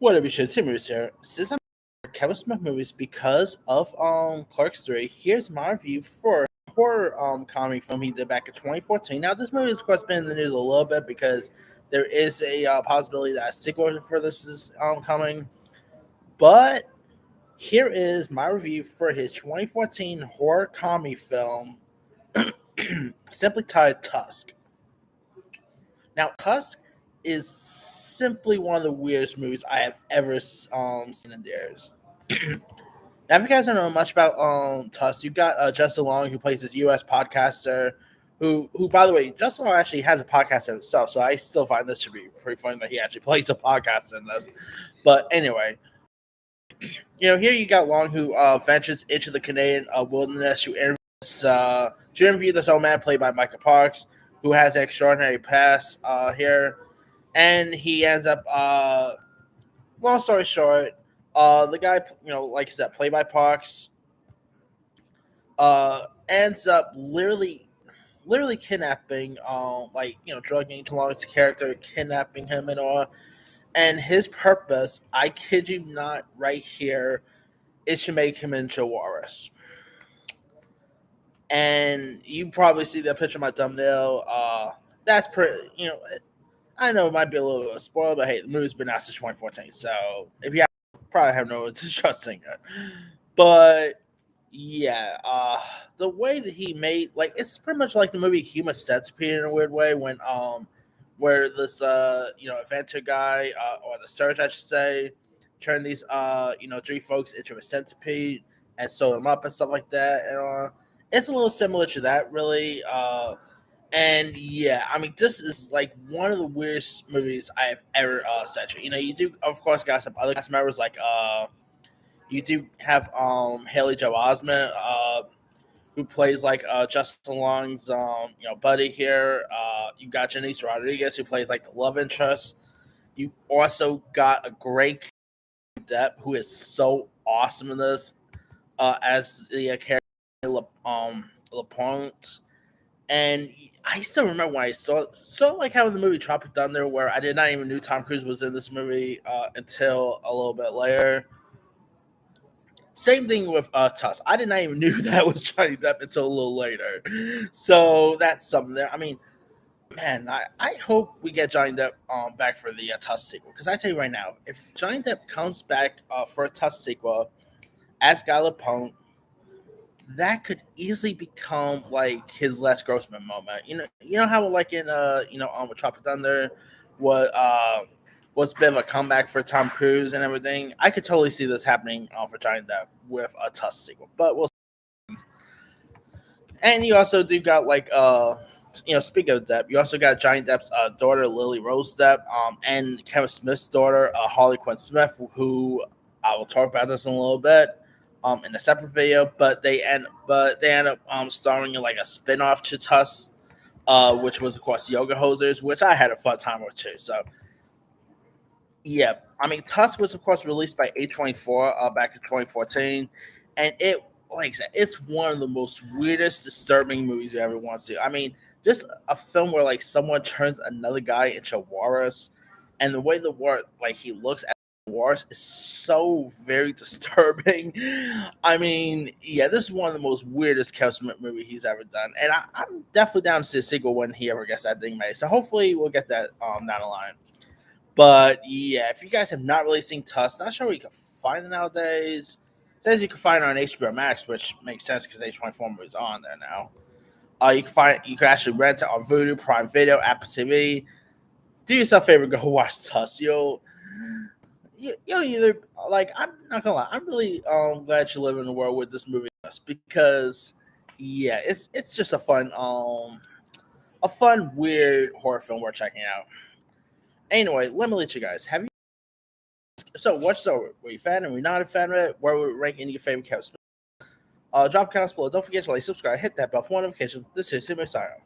What up, you should see movies here. Since I'm Kevin Smith movies because of Clerks 3, here's my review for a horror comedy film he did back in 2014. Now this movie has of course been in the news a little bit because there is a possibility that a sequel for this is coming. But here is my review for his 2014 horror comedy film simply titled Tusk. Now, Tusk is simply one of the weirdest movies I have ever seen in theirs. Now, if you guys don't know much about Tusk, you got Justin Long, who plays this U.S. podcaster, who by the way, Justin Long actually has a podcast of himself, so I still find this to be pretty funny that he actually plays a podcast in this. But anyway, here you got Long, who ventures into the Canadian wilderness to interview this old man played by Michael Parks, who has an extraordinary past here, and he ends up. Long story short, the guy, like I said, played by Parks, ends up literally kidnapping, drugging Long's character, kidnapping him and all. And his purpose, I kid you not, right here, is to make him into a walrus. And you probably see that picture of my thumbnail. That's pretty, I know it might be a little bit of a spoiler, but hey, the movie's been out since 2014, so if you probably have no interest in it. But yeah, the way that he made, like, it's pretty much like the movie Human Centipede in a weird way, when where this inventor guy, or the surgeon I should say, turned these three folks into a centipede and sewed them up and stuff like that, and it's a little similar to that, really. And yeah, I mean, this is like one of the weirdest movies I have ever seen. You do, of course, got some other cast members, like you do have Haley Joel Osment, who plays like Justin Long's buddy here. You got Janice Rodriguez, who plays like the love interest. You also got a great Depp, who is so awesome in this as the character LaPointe. And I still remember when I saw it, so like how in the movie Tropic Thunder, where I did not even knew Tom Cruise was in this movie until a little bit later. Same thing with Tusk. I did not even knew that was Johnny Depp until a little later. So that's something there. I mean, man, I hope we get Johnny Depp back for the Tusk sequel. Because I tell you right now, if Johnny Depp comes back for a Tusk sequel as Guy Lapointe, that could easily become like his Les Grossman moment. You know how like in with Tropic Thunder, what was a bit of a comeback for Tom Cruise and everything. I could totally see this happening for Johnny Depp with a Tusk sequel, but we'll see. And you also do got like speaking of Depp, you also got Johnny Depp's daughter Lily Rose Depp, and Kevin Smith's daughter Harley Quinn Smith, who I will talk about this in a little bit. In a separate video, but they end up starring in like a spin-off to Tusk, which was of course Yoga Hosers, which I had a fun time with too. So yeah, I mean Tusk was of course released by A24 back in 2014, and it, like I said, it's one of the most weirdest, disturbing movies you ever want to see. I mean, just a film where like someone turns another guy into a walrus, and the way the like he looks at Wars is so very disturbing. I mean, yeah, this is one of the most weirdest Kevin Smith movie he's ever done, and I'm definitely down to see a sequel when he ever gets that thing made. So hopefully we'll get that down the line. But yeah, if you guys have not really seen Tusk, not sure where you can find it nowadays. It says you can find it on HBO Max, which makes sense because H24 is on there now. You can actually rent it on Vudu, Prime Video, Apple TV. Do yourself a favor, go watch Tusk. You'll either, like, I'm not gonna lie, I'm really glad you live in a world with this movie, because yeah, it's just a fun weird horror film worth checking out. Anyway, let me let you guys have you. So were you a fan? Are we not a fan of it? Where would rank any of your favorite Kevin Smith? Drop a comment below. Don't forget to like, subscribe, hit that bell for notifications. This is Simmer Style.